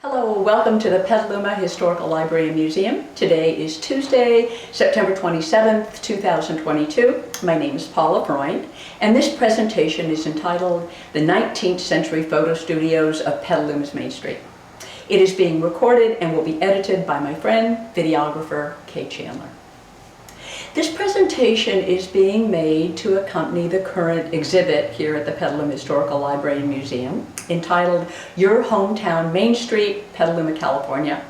Hello, welcome to the Petaluma Historical Library and Museum. Today is Tuesday, September 27th, 2022. My name is Paula Freund, and this presentation is entitled The 19th Century Photo Studios of Petaluma's Main Street. It is being recorded and will be edited by my friend, videographer Kay Chandler. This presentation is being made to accompany the current exhibit here at the Petaluma Historical Library and Museum entitled Your Hometown Main Street, Petaluma, California.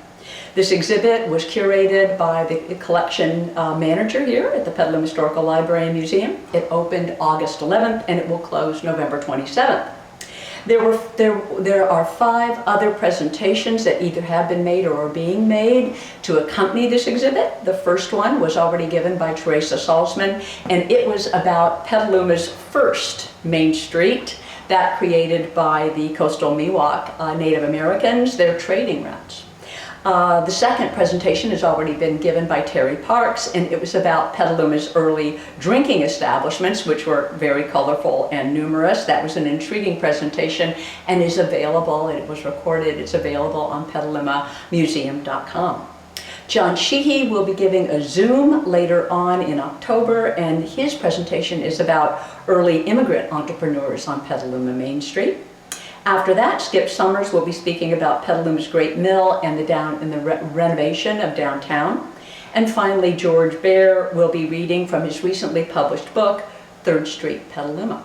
This exhibit was curated by the collection manager here at the Petaluma Historical Library and Museum. It opened August 11th and it will close November 27th. There are 5 other presentations that either have been made or are being made to accompany this exhibit. The first one was already given by Teresa Salzman, and it was about Petaluma's first Main Street, that created by the coastal Miwok Native Americans, their trading routes. The second presentation has already been given by Terry Parks, and it was about Petaluma's early drinking establishments, which were very colorful and numerous. That was an intriguing presentation and is available, it was recorded, it's available on petalumamuseum.com. John Sheehy will be giving a Zoom later on in October, and his presentation is about early immigrant entrepreneurs on Petaluma Main Street. After that, Skip Summers will be speaking about Petaluma's Great Mill and the renovation of downtown. And finally, George Baer will be reading from his recently published book, 3rd Street, Petaluma.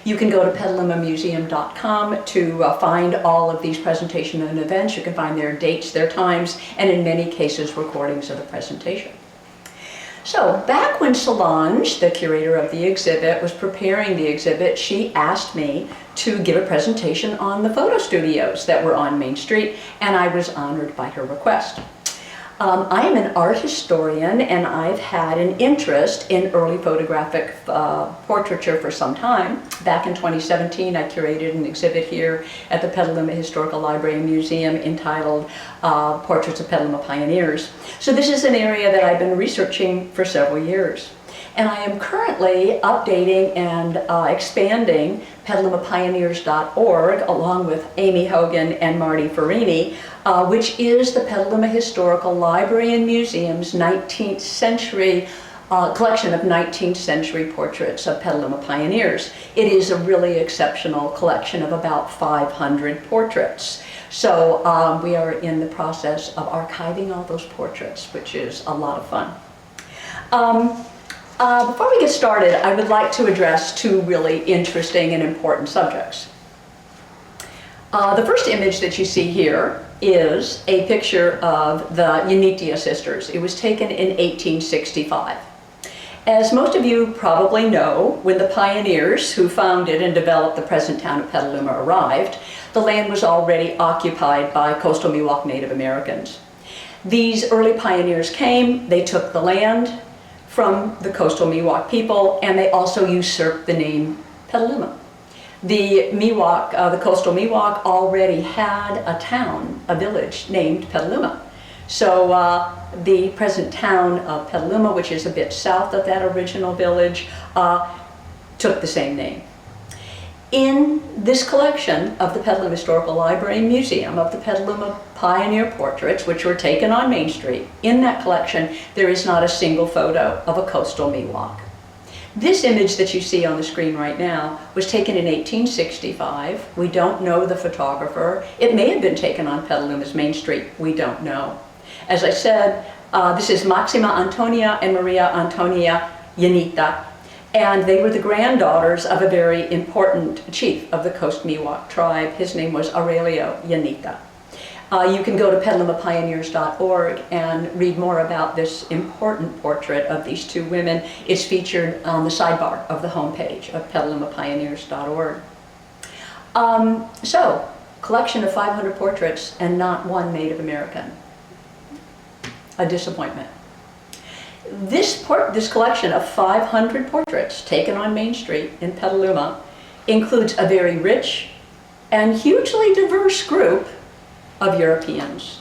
You can go to petalumamuseum.com to find all of these presentations and events. You can find their dates, their times, and in many cases, recordings of the presentation. So back when Solange, the curator of the exhibit, was preparing the exhibit, she asked me to give a presentation on the photo studios that were on Main Street, and I was honored by her request. I am an art historian, and I've had an interest in early photographic portraiture for some time. Back in 2017, I curated an exhibit here at the Petaluma Historical Library and Museum entitled Portraits of Petaluma Pioneers. So this is an area that I've been researching for several years. And I am currently updating and expanding PetalomaPioneers.org along with Amy Hogan and Marty Farini, which is the Petaluma Historical Library and Museum's 19th century collection of 19th century portraits of Petaluma pioneers. It is a really exceptional collection of about 500 portraits. So we are in the process of archiving all those portraits, which is a lot of fun. Before we get started, I would like to address 2 really interesting and important subjects. The first image that you see here is a picture of the Unitya Sisters. It was taken in 1865. As most of you probably know, when the pioneers who founded and developed the present town of Petaluma arrived, the land was already occupied by coastal Miwok Native Americans. These early pioneers came, they took the land from the coastal Miwok people, and they also usurped the name Petaluma. The Miwok, the coastal Miwok already had a town, a village named Petaluma. So the present town of Petaluma, which is a bit south of that original village, took the same name. In this collection of the Petaluma Historical Library and Museum of the Petaluma Pioneer portraits, which were taken on Main Street, in that collection there is not a single photo of a coastal Miwok. This image that you see on the screen right now was taken in 1865. We don't know the photographer. It may have been taken on Petaluma's Main Street. We don't know. As I said, this is Maxima Antonia and Maria Antonia Unita, and they were the granddaughters of a very important chief of the Coast Miwok tribe. His name was Aurelio Unita. You can go to PetalomaPioneers.org and read more about this important portrait of these 2 women. It's featured on the sidebar of the homepage of PetalomaPioneers.org. So, collection of 500 portraits and not one Native American. A disappointment. This collection of 500 portraits taken on Main Street in Petaluma includes a very rich and hugely diverse group of Europeans.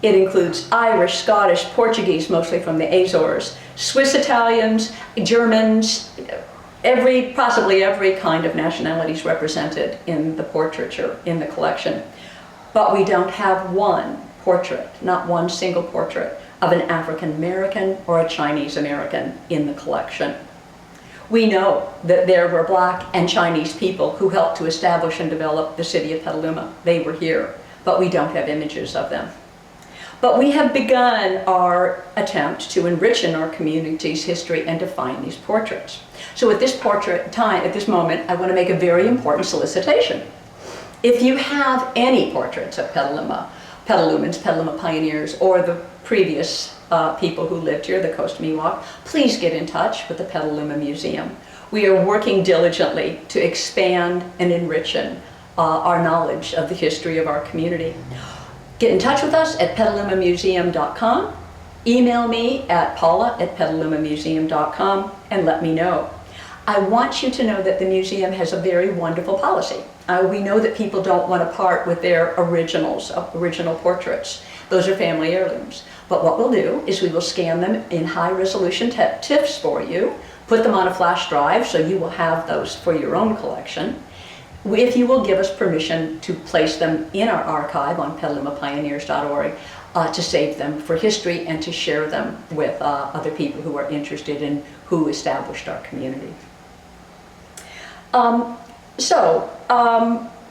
It includes Irish, Scottish, Portuguese, mostly from the Azores, Swiss Italians, Germans, possibly every kind of nationalities represented in the portraiture in the collection. but we don't have one portrait, not one single portrait, of an African American or a Chinese American in the collection. We know that there were Black and Chinese people who helped to establish and develop the city of Petaluma. They were here, but we don't have images of them. But we have begun our attempt to enrich in our community's history and to find these portraits. So at this moment, I want to make a very important solicitation. If you have any portraits of Petaluma, Petalumans, Petaluma Pioneers, or the previous people who lived here, the Coast Miwok, please get in touch with the Petaluma Museum. We are working diligently to expand and enrich our knowledge of the history of our community. Get in touch with us at petalumamuseum.com. Email me at paula@petalumamuseum.com and let me know. I want you to know that the museum has a very wonderful policy. We know that people don't want to part with their original portraits. Those are family heirlooms. But what we'll do is we will scan them in high-resolution TIFFs for you, put them on a flash drive so you will have those for your own collection. If you will give us permission to place them in our archive on petalumapioneers.org, to save them for history and to share them with other people who are interested in who established our community.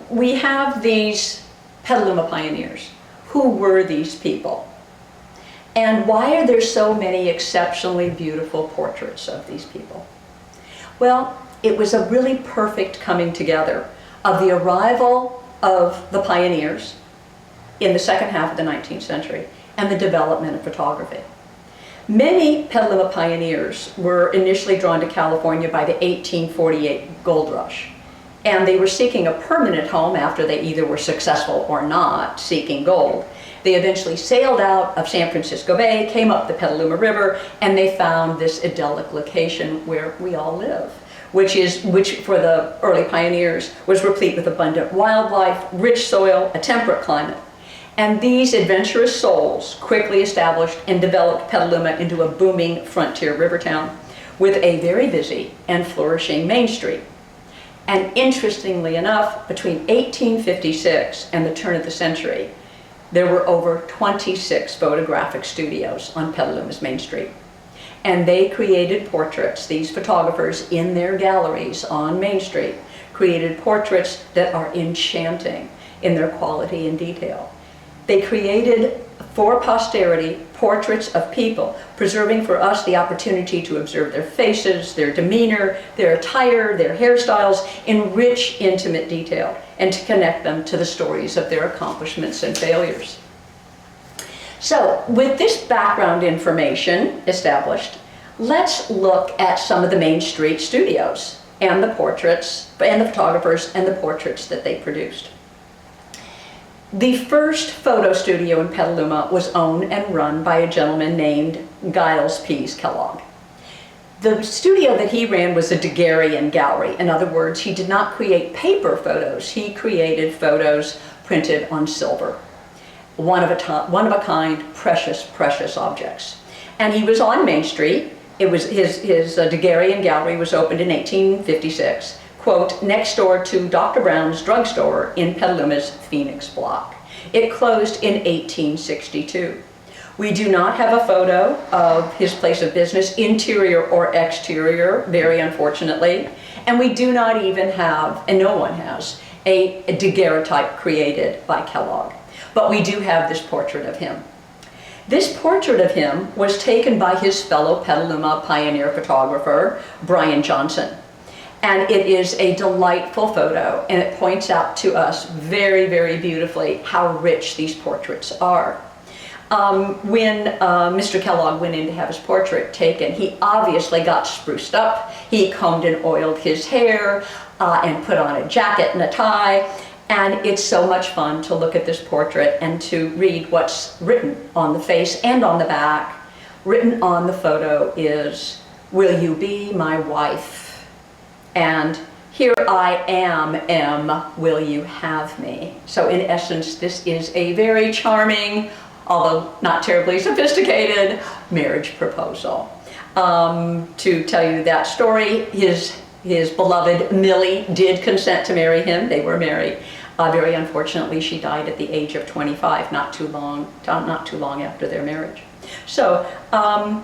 We have these Petaluma Pioneers. Who were these people? And why are there so many exceptionally beautiful portraits of these people? Well, it was a really perfect coming together of the arrival of the pioneers in the second half of the 19th century and the development of photography. Many Petaluma pioneers were initially drawn to California by the 1848 gold rush, and they were seeking a permanent home after they either were successful or not seeking gold. They eventually sailed out of San Francisco Bay, came up the Petaluma River, and they found this idyllic location where we all live, which for the early pioneers was replete with abundant wildlife, rich soil, a temperate climate. And these adventurous souls quickly established and developed Petaluma into a booming frontier river town with a very busy and flourishing Main Street. And interestingly enough, between 1856 and the turn of the century, there were over 26 photographic studios on Petaluma's Main Street. And they created portraits, these photographers in their galleries on Main Street, created portraits that are enchanting in their quality and detail. They created for posterity portraits of people, preserving for us the opportunity to observe their faces, their demeanor, their attire, their hairstyles in rich, intimate detail, and to connect them to the stories of their accomplishments and failures. So, with this background information established, let's look at some of the Main Street studios and the portraits, and the photographers and the portraits that they produced. The first photo studio in Petaluma was owned and run by a gentleman named Giles Pease Kellogg. The studio that he ran was a Daguerrean gallery. In other words, he did not create paper photos. He created photos printed on silver. One of a kind, precious, precious objects. And he was on Main Street. It was his Daguerrean gallery was opened in 1856. Quote, next door to Dr. Brown's drugstore in Petaluma's Phoenix block. It closed in 1862. We do not have a photo of his place of business, interior or exterior, very unfortunately. And we do not even have, and no one has, a daguerreotype created by Kellogg. But we do have this portrait of him. This portrait of him was taken by his fellow Petaluma pioneer photographer, Brian Johnson. And it is a delightful photo, and it points out to us very, very beautifully how rich these portraits are. When Mr. Kellogg went in to have his portrait taken, he obviously got spruced up. He combed and oiled his hair and put on a jacket and a tie. And it's so much fun to look at this portrait and to read what's written on the face and on the back. Written on the photo is, "Will you be my wife? And here I am, will you have me?" So in essence, this is a very charming, although not terribly sophisticated, marriage proposal. To tell you that story, his beloved Millie did consent to marry him. They were married. Very unfortunately, she died at the age of 25, not too long after their marriage. So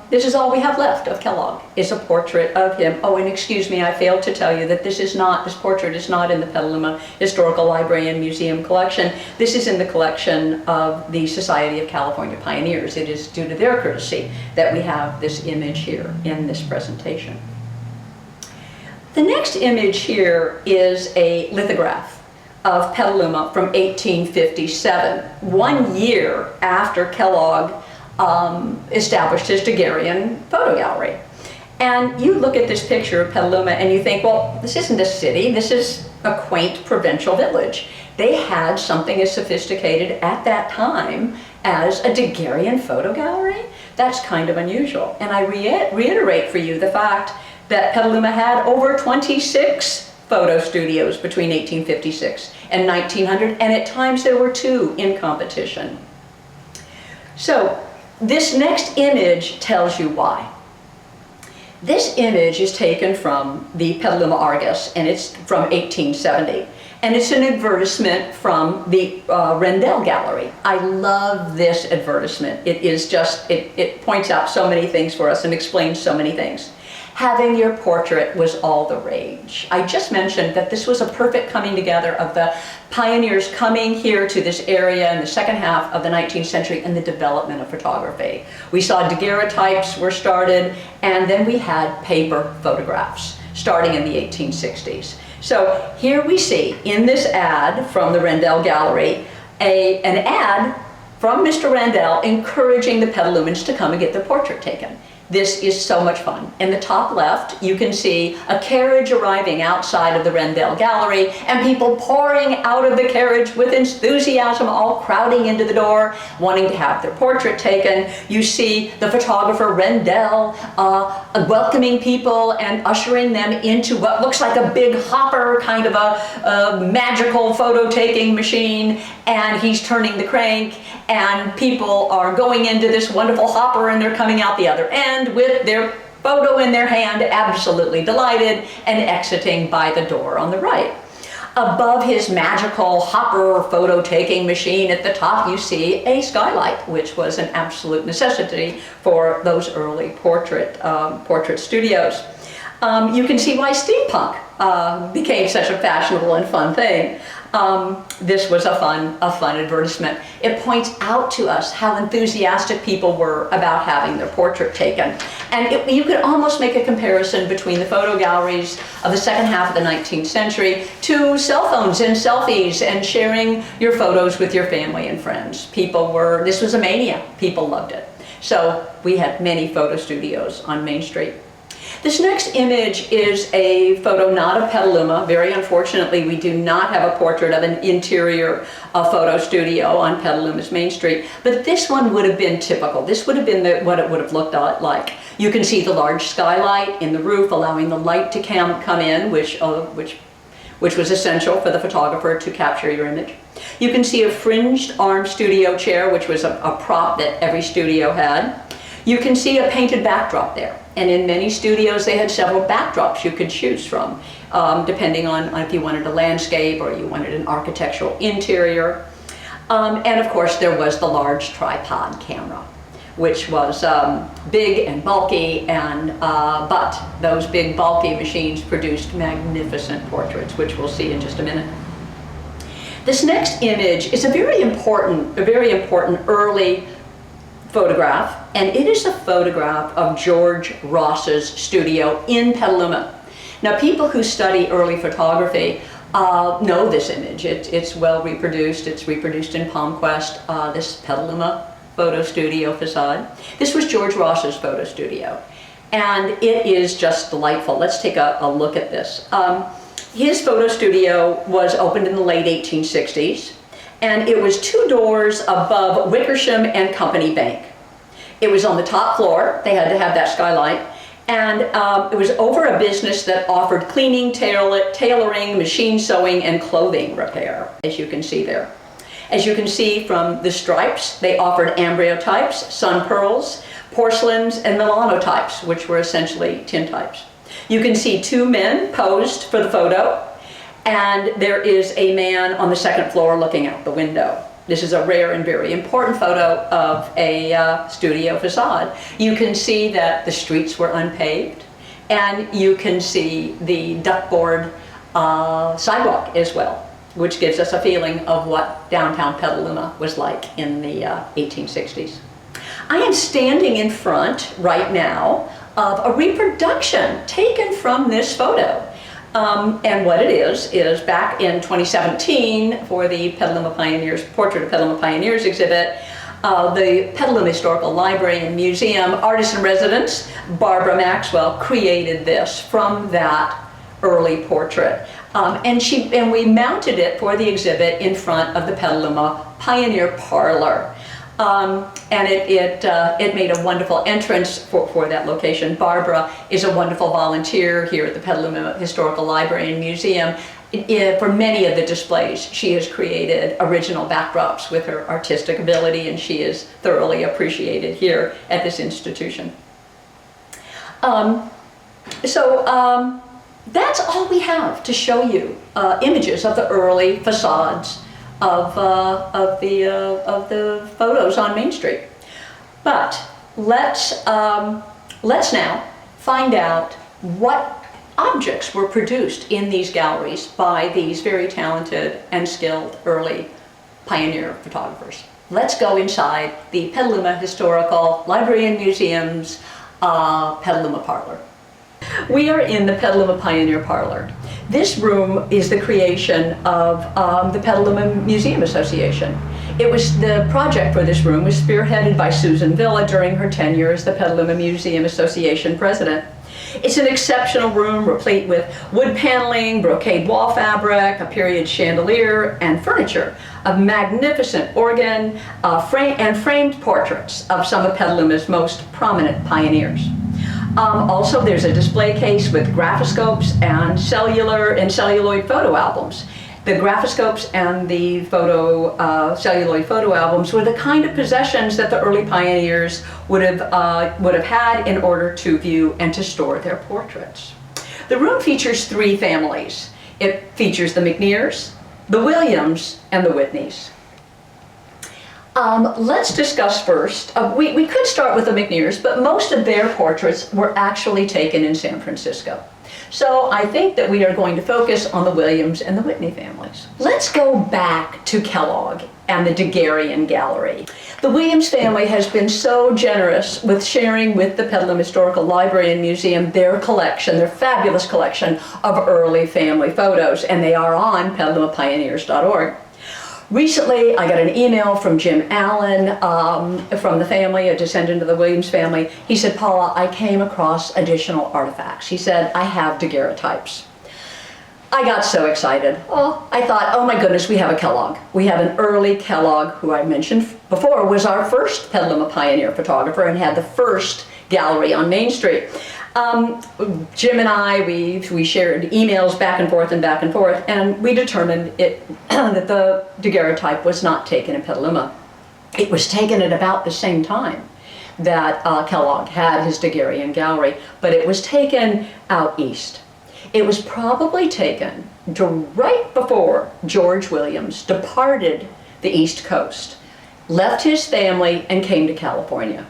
this is all we have left of Kellogg, is a portrait of him. Oh, and excuse me, I failed to tell you that this portrait is not in the Petaluma Historical Library and Museum collection. This is in the collection of the Society of California Pioneers. It is due to their courtesy that we have this image here in this presentation. The next image here is a lithograph of Petaluma from 1857, 1 year after Kellogg established his Daguerrean photo gallery. And you look at this picture of Petaluma and you think, well, this isn't a city, this is a quaint provincial village. They had something as sophisticated at that time as a Daguerrean photo gallery. That's kind of unusual. And I reiterate for you the fact that Petaluma had over 26 photo studios between 1856 and 1900, and at times there were 2 in competition. So this next image tells you why. This image is taken from the Petaluma Argus, and it's from 1870. And it's an advertisement from the Rendell Gallery. I love this advertisement. It is just, it points out so many things for us and explains so many things. Having your portrait was all the rage. I just mentioned that this was a perfect coming together of the pioneers coming here to this area in the second half of the 19th century and the development of photography. We saw daguerreotypes were started, and then we had paper photographs starting in the 1860s. So here we see in this ad from the Rendell Gallery, an ad from Mr. Rendell encouraging the Petalumans to come and get their portrait taken. This is so much fun. In the top left, you can see a carriage arriving outside of the Rendell Gallery and people pouring out of the carriage with enthusiasm, all crowding into the door, wanting to have their portrait taken. You see the photographer Rendell welcoming people and ushering them into what looks like a big hopper, kind of a magical photo-taking machine, and he's turning the crank, and people are going into this wonderful hopper and they're coming out the other end with their photo in their hand, absolutely delighted, and exiting by the door on the right. Above his magical hopper photo-taking machine at the top, you see a skylight, which was an absolute necessity for those early portrait studios. You can see why steampunk became such a fashionable and fun thing. This was a fun advertisement. It points out to us how enthusiastic people were about having their portrait taken. And you could almost make a comparison between the photo galleries of the second half of the 19th century to cell phones and selfies and sharing your photos with your family and friends. This was a mania. People loved it. So we had many photo studios on Main Street. This next image is a photo not of Petaluma. Very unfortunately, we do not have a portrait of an interior photo studio on Petaluma's Main Street, but this one would have been typical. This would have been what it would have looked like. You can see the large skylight in the roof, allowing the light to come in, which was essential for the photographer to capture your image. You can see a fringed arm studio chair, which was a prop that every studio had. You can see a painted backdrop there. And in many studios, they had several backdrops you could choose from, depending on if you wanted a landscape or you wanted an architectural interior. And of course, there was the large tripod camera, which was big and bulky, but those big bulky machines produced magnificent portraits, which we'll see in just a minute. This next image is a very important early photograph, and it is a photograph of George Ross's studio in Petaluma. Now, people who study early photography know this image. It's well reproduced. It's reproduced in PalmQuest, this Petaluma photo studio facade. This was George Ross's photo studio, and it is just delightful. Let's take a look at this. His photo studio was opened in the late 1860s. And it was 2 doors above Wickersham and Company Bank. It was on the top floor. They had to have that skylight. And it was over a business that offered cleaning, tailoring, machine sewing, and clothing repair, as you can see there. As you can see from the stripes, they offered ambrotypes, sun pearls, porcelains, and melanotypes, which were essentially tintypes. You can see 2 men posed for the photo. and there is a man on the second floor looking out the window. This is a rare and very important photo of a studio facade. You can see that the streets were unpaved, and you can see the duckboard sidewalk as well, which gives us a feeling of what downtown Petaluma was like in the 1860s. I am standing in front right now of a reproduction taken from this photo. And what it is back in 2017 for the Petaluma Pioneers, Portrait of Petaluma Pioneers exhibit, the Petaluma Historical Library and Museum artist-in-residence, Barbara Maxwell, created this from that early portrait. And we mounted it for the exhibit in front of the Petaluma Pioneer Parlor. And it made a wonderful entrance for that location. Barbara is a wonderful volunteer here at the Petaluma Historical Library and Museum. For many of the displays, she has created original backdrops with her artistic ability, and she is thoroughly appreciated here at this institution. That's all we have to show you, images of the early facades of the photos on Main Street. But let's now find out what objects were produced in these galleries by these very talented and skilled early pioneer photographers. Let's go inside the Petaluma Historical Library and Museum's Petaluma Parlor. We are in the Petaluma Pioneer Parlor. This room is the creation of the Petaluma Museum Association. The project for this room was spearheaded by Susan Villa during her tenure as the Petaluma Museum Association president. It's an exceptional room replete with wood paneling, brocade wall fabric, a period chandelier, and furniture, a magnificent organ, and framed portraits of some of Petaluma's most prominent pioneers. Also, there's a display case with graphoscopes and celluloid photo albums. The graphoscopes and the celluloid photo albums were the kind of possessions that the early pioneers would have had in order to view and to store their portraits. The room features three families. It features the McNeirs, the Williams, and the Whitneys. Let's discuss first, we could start with the McNeirs, but most of their portraits were actually taken in San Francisco. So I think that we are going to focus on the Williams and the Whitney families. Let's go back to Kellogg and the Daguerrean Gallery. The Williams family has been so generous with sharing with the Petaluma Historical Library and Museum their collection, their fabulous collection of early family photos, and they are on petalumapioneers.org. Recently, I got an email from Jim Allen from the family, a descendant of the Williams family. He said, "Paula, I came across additional artifacts." He said, "I have daguerreotypes." I got so excited. I thought, oh my goodness, we have a Kellogg. We have an early Kellogg, who I mentioned before, was our first Petaluma pioneer photographer and had the first gallery on Main Street. Jim and I, we shared emails back and forth, and we determined that the daguerreotype was not taken in Petaluma. It was taken at about the same time that Kellogg had his Daguerrean gallery, but it was taken out east. It was probably taken right before George Williams departed the East Coast, left his family, and came to California,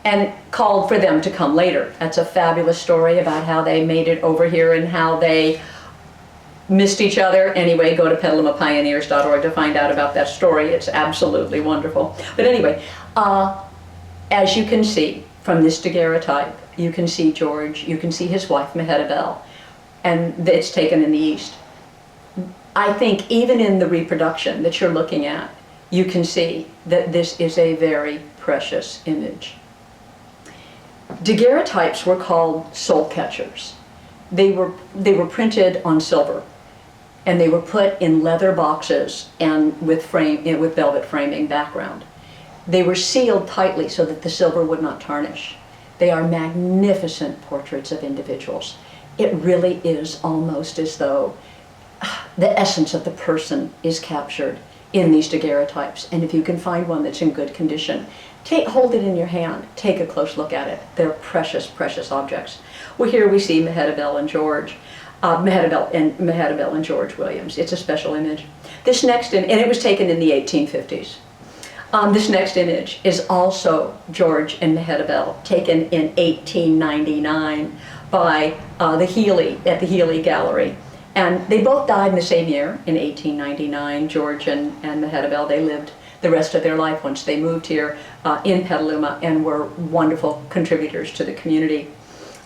and called for them to come later. That's a fabulous story about how they made it over here and how they missed each other. Anyway, go to petalumapioneers.org to find out about that story. It's absolutely wonderful. But anyway, as you can see from this daguerreotype, you can see George, you can see his wife Mehetabel, and it's taken in the East. I think even in the reproduction that you're looking at, you can see that this is a very precious image. Daguerreotypes were called soul catchers. They were printed on silver, and they were put in leather boxes and with velvet framing background. They were sealed tightly so that the silver would not tarnish. They are magnificent portraits of individuals. It really is almost as though the essence of the person is captured in these daguerreotypes. And if you can find one that's in good condition, hold it in your hand, take a close look at it. They're precious, precious objects. Well, here we see Mehetabel and George. Mehetabel and George Williams. It's a special image. This next and it was taken in the 1850s. This next image is also George and Mehetabel, taken in 1899 by the Healy Gallery. And they both died in the same year, in 1899, George and Mehetabel. They lived the rest of their life once they moved here in Petaluma and were wonderful contributors to the community.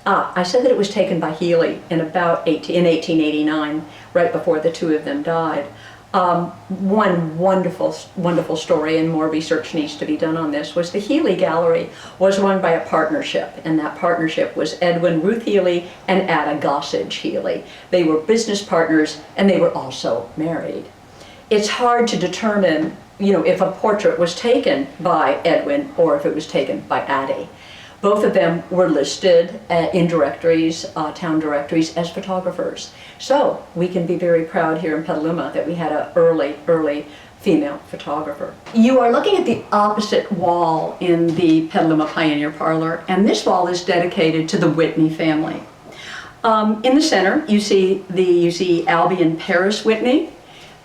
I said that it was taken by Healy in 1889, right before the two of them died. One wonderful story, and more research needs to be done on this, was the Healy Gallery was run by a partnership, and that partnership was Edwin Ruth Healy and Ada Gossage Healy. They were business partners, and they were also married. It's hard to determine, if a portrait was taken by Edwin or if it was taken by Addie. Both of them were listed in directories, town directories, as photographers. So we can be very proud here in Petaluma that we had an early female photographer. You are looking at the opposite wall in the Petaluma Pioneer Parlor, and this wall is dedicated to the Whitney family. In the center, you see Albion Paris Whitney,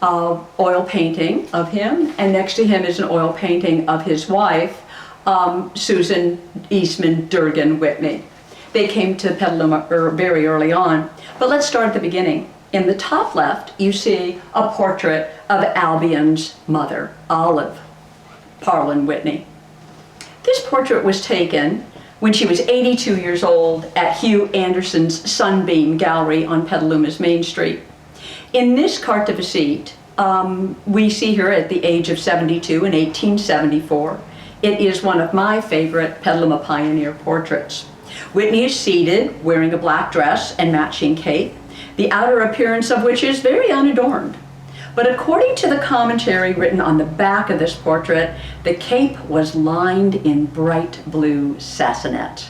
oil painting of him, and next to him is an oil painting of his wife, Susan Eastman Durgan Whitney. They came to Petaluma very early on. But let's start at the beginning. In the top left, you see a portrait of Albion's mother, Olive Parlin Whitney. This portrait was taken when she was 82 years old at Hugh Anderson's Sunbeam Gallery on Petaluma's Main Street. In this carte de visite, we see her at the age of 72 in 1874. It is one of my favorite Petaluma Pioneer portraits. Whitney is seated, wearing a black dress and matching cape, the outer appearance of which is very unadorned. But according to the commentary written on the back of this portrait, the cape was lined in bright blue sassonet,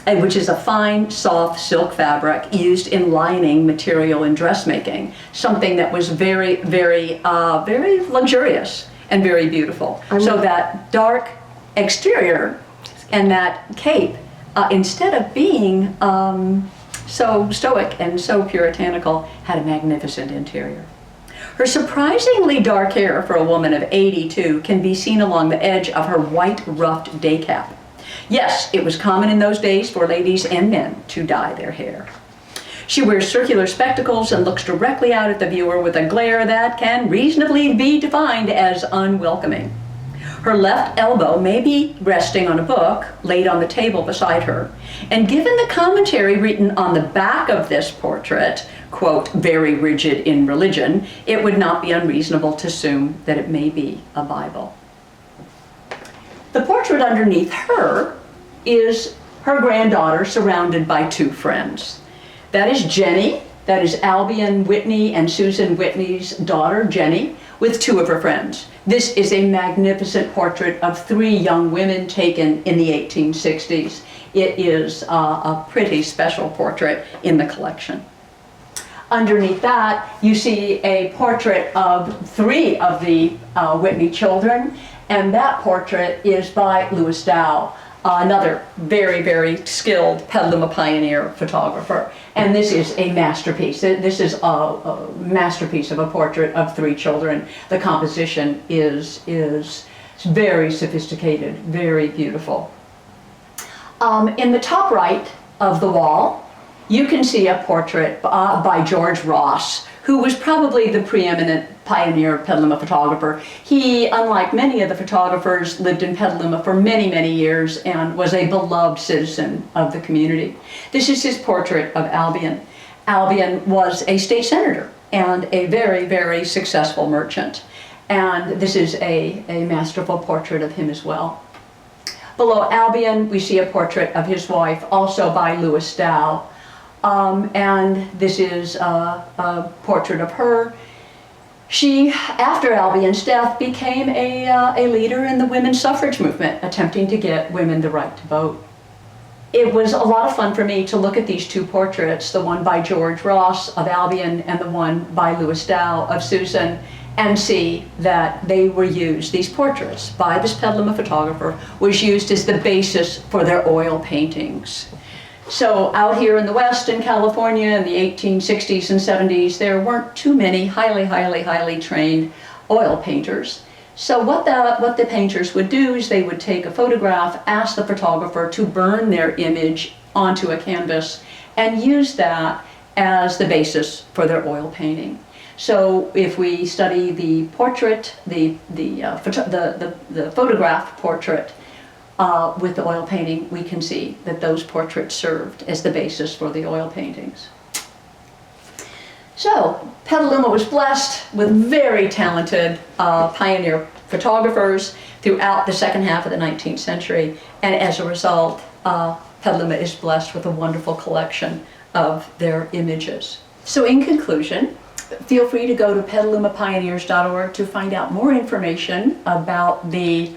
which is a fine, soft silk fabric used in lining material in dressmaking, something that was very luxurious and very beautiful. So that dark exterior and that cape, instead of being so stoic and so puritanical, had a magnificent interior. Her surprisingly dark hair for a woman of 82 can be seen along the edge of her white ruffed day cap. Yes, it was common in those days for ladies and men to dye their hair. She wears circular spectacles and looks directly out at the viewer with a glare that can reasonably be defined as unwelcoming. Her left elbow may be resting on a book laid on the table beside her, and given the commentary written on the back of this portrait, quote, very rigid in religion, it would not be unreasonable to assume that it may be a Bible. The portrait underneath her is her granddaughter surrounded by two friends. That is Jenny, that is Albion Whitney and Susan Whitney's daughter, Jenny, with two of her friends. This is a magnificent portrait of three young women taken in the 1860s. It is a pretty special portrait in the collection. Underneath that, you see a portrait of three of the Whitney children, and that portrait is by Louis Dow, another very skilled Petaluma Pioneer photographer. And this is a masterpiece. This is a masterpiece of a portrait of three children. The composition is very sophisticated, very beautiful. In the top right of the wall, you can see a portrait by George Ross, who was probably the preeminent pioneer Petaluma photographer. He, unlike many of the photographers, lived in Petaluma for many years and was a beloved citizen of the community. This is his portrait of Albion. Albion was a state senator and a very successful merchant. And this is a masterful portrait of him as well. Below Albion, we see a portrait of his wife, also by Louis Dow. And this is a portrait of her. She, after Albion's death, became a leader in the women's suffrage movement, attempting to get women the right to vote. It was a lot of fun for me to look at these two portraits, the one by George Ross of Albion and the one by Louis Dow of Susan, and see that they were used, these portraits by this Petaluma photographer, was used as the basis for their oil paintings. So out here in the West in California in the 1860s and 70s, there weren't too many highly trained oil painters. So what the painters would do is they would take a photograph, ask the photographer to burn their image onto a canvas, and use that as the basis for their oil painting. So if we study the portrait, the photograph portrait with the oil painting, we can see that those portraits served as the basis for the oil paintings. So Petaluma was blessed with very talented pioneer photographers throughout the second half of the 19th century, and as a result, Petaluma is blessed with a wonderful collection of their images. So in conclusion, feel free to go to petalumapioneers.org to find out more information about the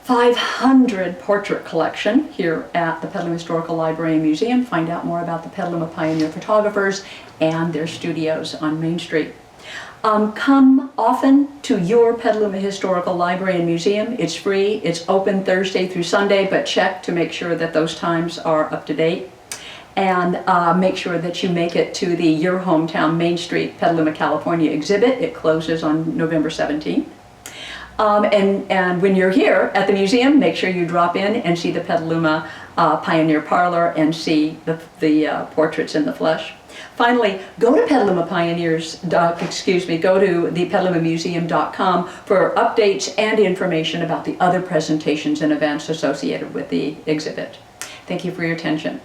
500 portrait collection here at the Petaluma Historical Library and Museum. Find out more about the Petaluma Pioneer photographers and their studios on Main Street. Come often to your Petaluma Historical Library and Museum. It's free. It's open Thursday through Sunday, but check to make sure that those times are up to date. And make sure that you make it to the Your Hometown Main Street Petaluma, California exhibit. It closes on November 17th. And when you're here at the museum, make sure you drop in and see the Petaluma Pioneer Parlor and see the portraits in the flesh. Finally, go to Petaluma Pioneers, go to the PetalomaMuseum.com for updates and information about the other presentations and events associated with the exhibit. Thank you for your attention.